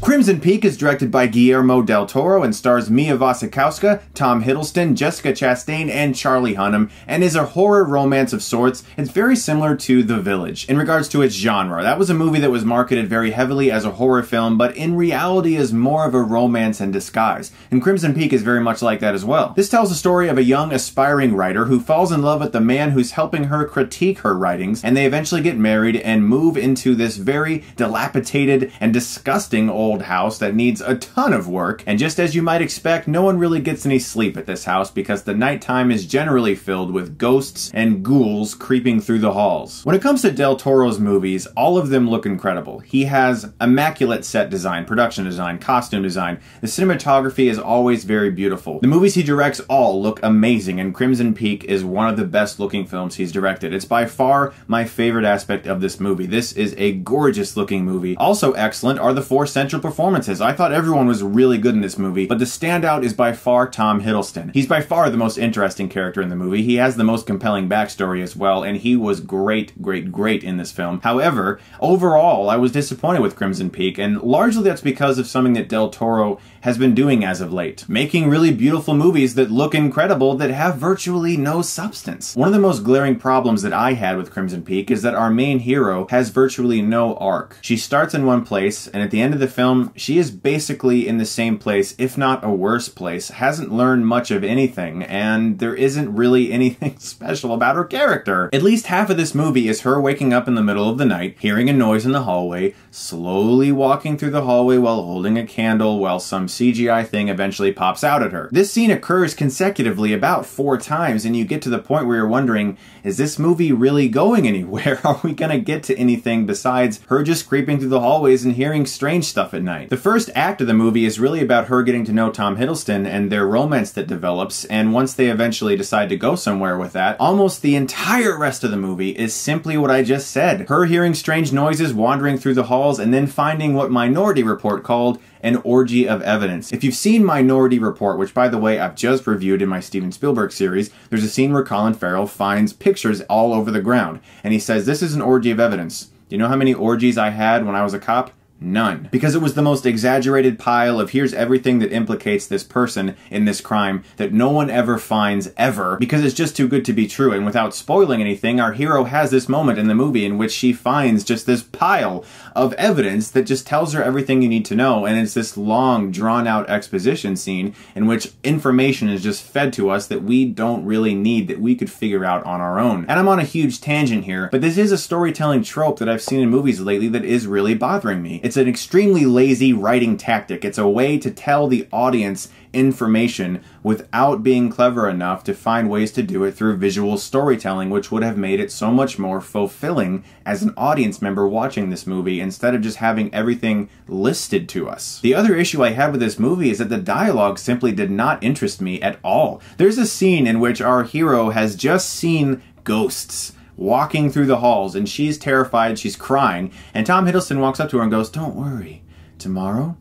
Crimson Peak is directed by Guillermo del Toro and stars Mia Wasikowska, Tom Hiddleston, Jessica Chastain, and Charlie Hunnam, and is a horror romance of sorts. It's very similar to The Village in regards to its genre. That was a movie that was marketed very heavily as a horror film, but in reality is more of a romance in disguise. And Crimson Peak is very much like that as well. This tells the story of a young aspiring writer who falls in love with the man who's helping her critique her writings, and they eventually get married and move into this very dilapidated and disgusting old house that needs a ton of work. And just as you might expect, no one really gets any sleep at this house because the nighttime is generally filled with ghosts and ghouls creeping through the halls. When it comes to Del Toro's movies, all of them look incredible. He has immaculate set design, production design, costume design. The cinematography is always very beautiful. The movies he directs all look amazing, and Crimson Peak is one of the best looking films he's directed. It's by far my favorite aspect of this movie. This is a gorgeous looking movie. Also excellent are the 4 central performances. I thought everyone was really good in this movie, but the standout is by far Tom Hiddleston. He's by far the most interesting character in the movie. He has the most compelling backstory as well, and he was great in this film. However, overall, I was disappointed with Crimson Peak, and largely that's because of something that Del Toro has been doing as of late. Making really beautiful movies that look incredible that have virtually no substance. One of the most glaring problems that I had with Crimson Peak is that our main hero has virtually no arc. She starts in one place, and at the end of the film, she is basically in the same place, if not a worse place, hasn't learned much of anything, and there isn't really anything special about her character. At least half of this movie is her waking up in the middle of the night, hearing a noise in the hallway, slowly walking through the hallway while holding a candle while some CGI thing eventually pops out at her. This scene occurs consecutively about 4 times, and you get to the point where you're wondering, is this movie really going anywhere? Are we gonna get to anything besides her just creeping through the hallways and hearing strange stuff at night? The first act of the movie is really about her getting to know Tom Hiddleston and their romance that develops, and once they eventually decide to go somewhere with that, almost the entire rest of the movie is simply what I just said. Her hearing strange noises, wandering through the halls, and then finding what Minority Report called an orgy of evidence. If you've seen Minority Report, which by the way I've just reviewed in my Steven Spielberg series, there's a scene where Colin Farrell finds pictures all over the ground, and he says, "This is an orgy of evidence. Do you know how many orgies I had when I was a cop? None." Because it was the most exaggerated pile of here's everything that implicates this person in this crime that no one ever finds ever, because it's just too good to be true. And without spoiling anything, our hero has this moment in the movie in which she finds just this pile of evidence that just tells her everything you need to know, and it's this long, drawn-out exposition scene in which information is just fed to us that we don't really need, that we could figure out on our own. And I'm on a huge tangent here, but this is a storytelling trope that I've seen in movies lately that is really bothering me. It's an extremely lazy writing tactic. It's a way to tell the audience information without being clever enough to find ways to do it through visual storytelling, which would have made it so much more fulfilling as an audience member watching this movie instead of just having everything listed to us. The other issue I had with this movie is that the dialogue simply did not interest me at all. There's a scene in which our hero has just seen ghosts walking through the halls, and she's terrified, she's crying, and Tom Hiddleston walks up to her and goes, "Don't worry, tomorrow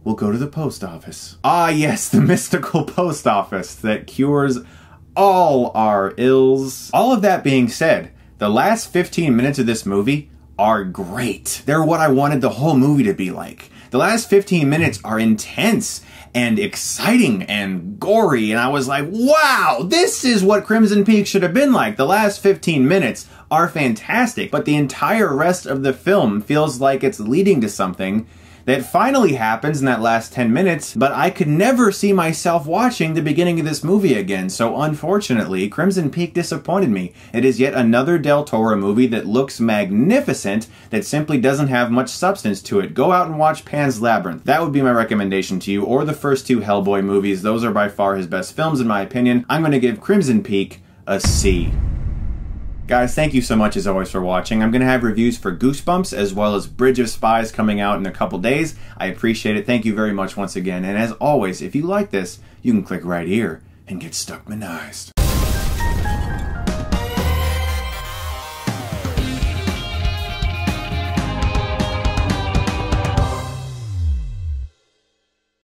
we'll go to the post office." Ah yes, the mystical post office that cures all our ills. All of that being said, the last 15 minutes of this movie are great. They're what I wanted the whole movie to be like. The last 15 minutes are intense and exciting and gory, and I was like, wow, this is what Crimson Peak should have been like. The last 15 minutes are fantastic, but the entire rest of the film feels like it's leading to something that finally happens in that last 10 minutes, but I could never see myself watching the beginning of this movie again, so unfortunately, Crimson Peak disappointed me. It is yet another Del Toro movie that looks magnificent, that simply doesn't have much substance to it. Go out and watch Pan's Labyrinth. That would be my recommendation to you, or the first 2 Hellboy movies. Those are by far his best films in my opinion. I'm going to give Crimson Peak a C. Guys, thank you so much as always for watching. I'm going to have reviews for Goosebumps as well as Bridge of Spies coming out in a couple days. I appreciate it. Thank you very much once again. And as always, if you like this, you can click right here and get Stuckmanized.